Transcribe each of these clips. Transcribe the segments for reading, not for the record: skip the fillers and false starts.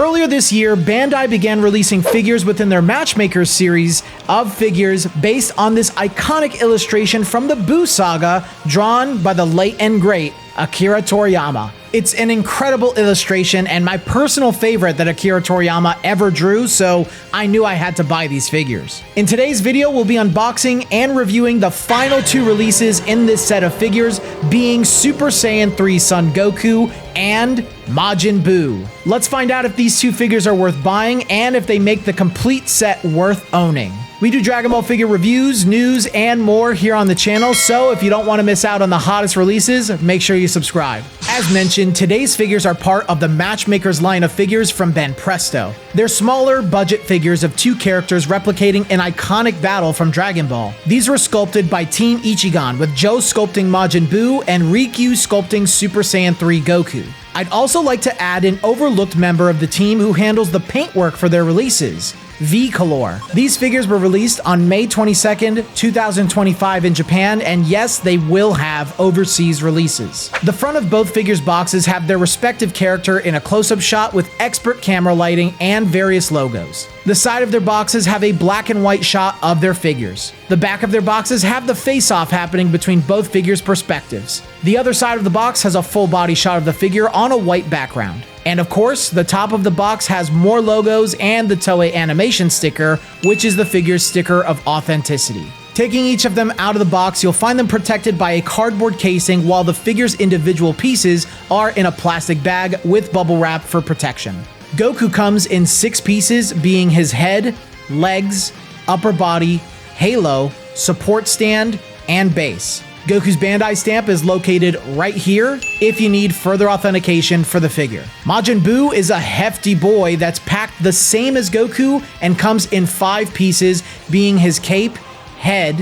Earlier this year, Bandai began releasing figures within their Matchmaker series of figures based on this iconic illustration from the Buu saga drawn by the late and great Akira Toriyama. It's an incredible illustration and my personal favorite that Akira Toriyama ever drew, so I knew I had to buy these figures. In today's video, we'll be unboxing and reviewing the final two releases in this set of figures, being Super Saiyan 3 Son Goku and Majin Buu. Let's find out if these two figures are worth buying and if they make the complete set worth owning. We do Dragon Ball figure reviews, news, and more here on the channel, so if you don't want to miss out on the hottest releases, make sure you subscribe. As mentioned, today's figures are part of the Matchmaker's line of figures from Ben Presto. They're smaller, budget figures of two characters replicating an iconic battle from Dragon Ball. These were sculpted by Team Ichigan, with Joe sculpting Majin Buu and Rikyū sculpting Super Saiyan 3 Goku. I'd also like to add an overlooked member of the team who handles the paintwork for their releases, V-Color. These figures were released on May 22nd, 2025 in Japan, and yes, they will have overseas releases. The front of both figures' boxes have their respective character in a close-up shot with expert camera lighting and various logos. The side of their boxes have a black and white shot of their figures. The back of their boxes have the face-off happening between both figures' perspectives. The other side of the box has a full body shot of the figure on a white background. And of course, the top of the box has more logos and the Toei animation sticker, which is the figure's sticker of authenticity. Taking each of them out of the box, you'll find them protected by a cardboard casing, while the figure's individual pieces are in a plastic bag with bubble wrap for protection. Goku comes in 6 pieces, being his head, legs, upper body, halo, support stand, and base. Goku's Bandai stamp is located right here if you need further authentication for the figure. Majin Buu is a hefty boy that's packed the same as Goku and comes in 5 pieces, being his cape, head,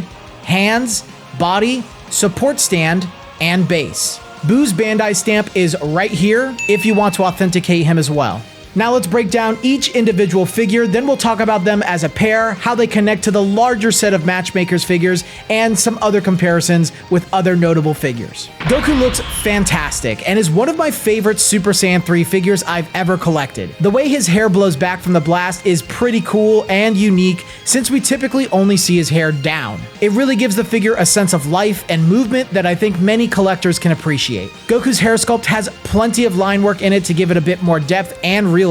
hands, body, support stand, and base. Buu's Bandai stamp is right here if you want to authenticate him as well. Now let's break down each individual figure, then we'll talk about them as a pair, how they connect to the larger set of Matchmaker's figures, and some other comparisons with other notable figures. Goku looks fantastic and is one of my favorite Super Saiyan 3 figures I've ever collected. The way his hair blows back from the blast is pretty cool and unique, since we typically only see his hair down. It really gives the figure a sense of life and movement that I think many collectors can appreciate. Goku's hair sculpt has plenty of line work in it to give it a bit more depth and realism.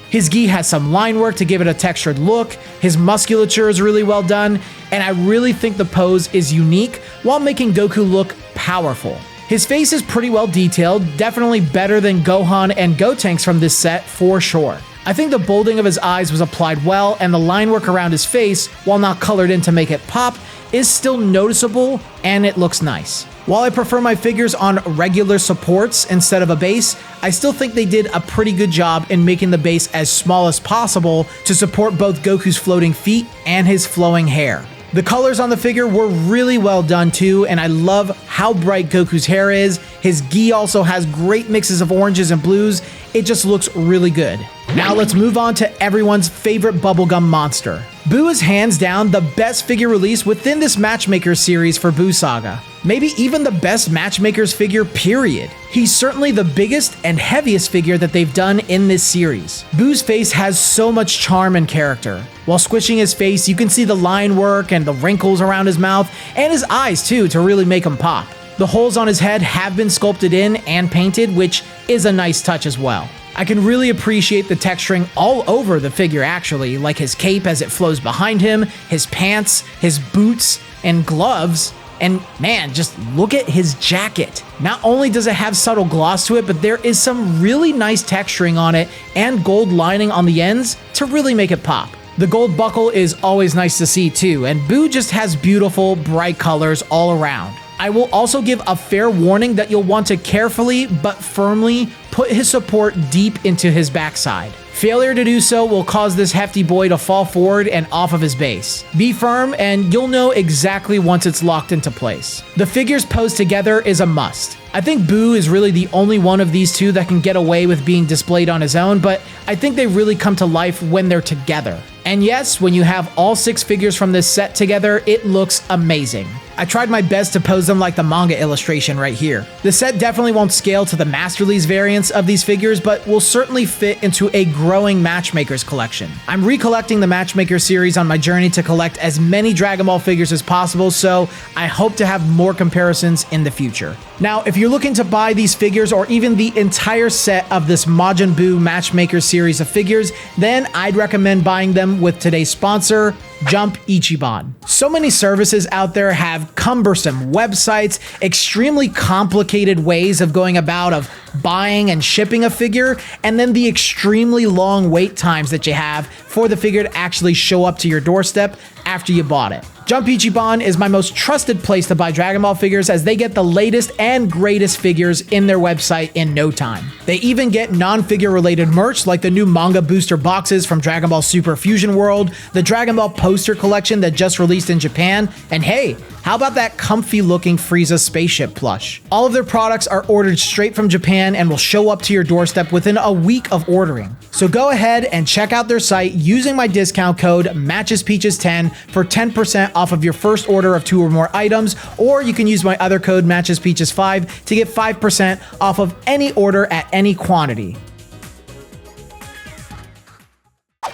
His gi has some line work to give it a textured look, his musculature is really well done, and I really think the pose is unique while making Goku look powerful. His face is pretty well detailed, definitely better than Gohan and Gotenks from this set for sure. I think the bolding of his eyes was applied well, and the line work around his face, while not colored in to make it pop, is still noticeable and it looks nice. While I prefer my figures on regular supports instead of a base, I still think they did a pretty good job in making the base as small as possible to support both Goku's floating feet and his flowing hair. The colors on the figure were really well done too, and I love how bright Goku's hair is. His gi also has great mixes of oranges and blues. It just looks really good. Now let's move on to everyone's favorite bubblegum monster. Buu is hands down the best figure release within this Matchmaker series for Buu Saga. Maybe even the best Matchmaker's figure, period. He's certainly the biggest and heaviest figure that they've done in this series. Buu's face has so much charm and character. While squishing his face, you can see the line work and the wrinkles around his mouth, and his eyes too, to really make him pop. The holes on his head have been sculpted in and painted, which is a nice touch as well. I can really appreciate the texturing all over the figure actually, like his cape as it flows behind him, his pants, his boots, and gloves. And man, just look at his jacket. Not only does it have subtle gloss to it, but there is some really nice texturing on it and gold lining on the ends to really make it pop. The gold buckle is always nice to see too, and Buu just has beautiful, bright colors all around. I will also give a fair warning that you'll want to carefully but firmly put his support deep into his backside. Failure to do so will cause this hefty boy to fall forward and off of his base. Be firm and you'll know exactly once it's locked into place. The figures posed together is a must. I think Buu is really the only one of these two that can get away with being displayed on his own, but I think they really come to life when they're together. And yes, when you have all 6 figures from this set together, it looks amazing. I tried my best to pose them like the manga illustration right here. The set definitely won't scale to the Master Lee's variants of these figures, but will certainly fit into a growing Matchmakers collection. I'm recollecting the Matchmaker series on my journey to collect as many Dragon Ball figures as possible, so I hope to have more comparisons in the future. Now, if you're looking to buy these figures or even the entire set of this Majin Buu Matchmaker series of figures, then I'd recommend buying them with today's sponsor, Jump Ichiban. So many services out there have cumbersome websites, extremely complicated ways of going about of buying and shipping a figure, and then the extremely long wait times that you have for the figure to actually show up to your doorstep after you bought it. Jump Ichiban is my most trusted place to buy Dragon Ball figures, as they get the latest and greatest figures in their website in no time. They even get non-figure related merch like the new manga booster boxes from Dragon Ball Super Fusion World, the Dragon Ball poster collection that just released in Japan, and hey, how about that comfy looking Frieza spaceship plush? All of their products are ordered straight from Japan and will show up to your doorstep within a week of ordering. So go ahead and check out their site using my discount code MatchesPeaches10 for 10% off of your first order of 2 or more items, or you can use my other code MatchesPeaches5 to get 5% off of any order at any quantity.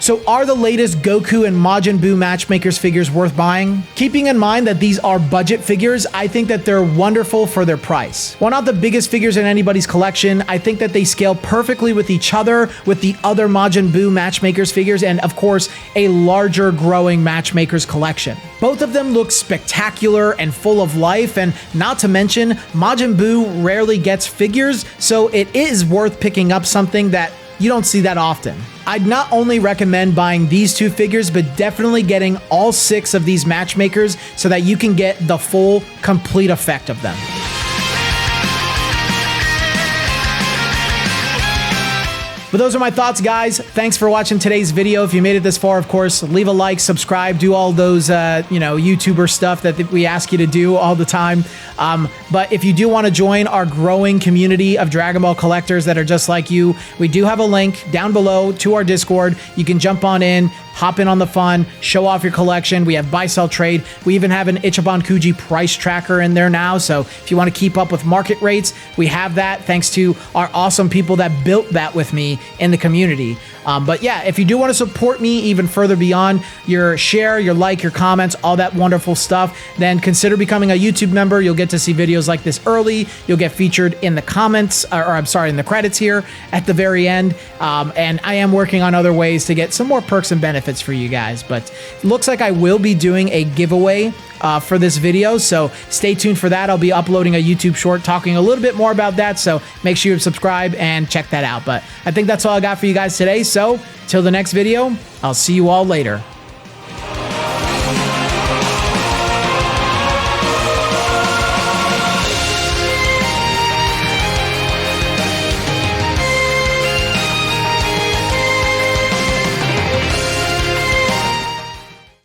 So are the latest Goku and Majin Buu Matchmakers figures worth buying? Keeping in mind that these are budget figures, I think that they're wonderful for their price. While not the biggest figures in anybody's collection, I think that they scale perfectly with each other, with the other Majin Buu Matchmakers figures, and of course, a larger growing Matchmakers collection. Both of them look spectacular and full of life, and not to mention, Majin Buu rarely gets figures, so it is worth picking up something that you don't see that often. I'd not only recommend buying these 2 figures, but definitely getting all 6 of these Matchmakers so that you can get the full, complete effect of them. But those are my thoughts, guys. Thanks for watching today's video. If you made it this far, of course, leave a like, subscribe, do all those, YouTuber stuff that we ask you to do all the time. But if you do want to join our growing community of Dragon Ball collectors that are just like you, we do have a link down below to our Discord. You can jump on in, hop in on the fun, show off your collection. We have buy, sell, trade. We even have an Ichiban Kuji price tracker in there now. So if you want to keep up with market rates, we have that thanks to our awesome people that built that with me in the community. But yeah, if you do want to support me even further beyond your share, your like, your comments, all that wonderful stuff, then consider becoming a YouTube member. You'll get to see videos like this early. You'll get featured in the comments, in the credits here at the very end. And I am working on other ways to get some more perks and benefits for you guys. But it looks like I will be doing a giveaway for this video, so stay tuned for that. I'll be uploading a YouTube short talking a little bit more about that, so make sure you subscribe and check that out. But I think that's all I got for you guys today, so till the next video, I'll see you all later.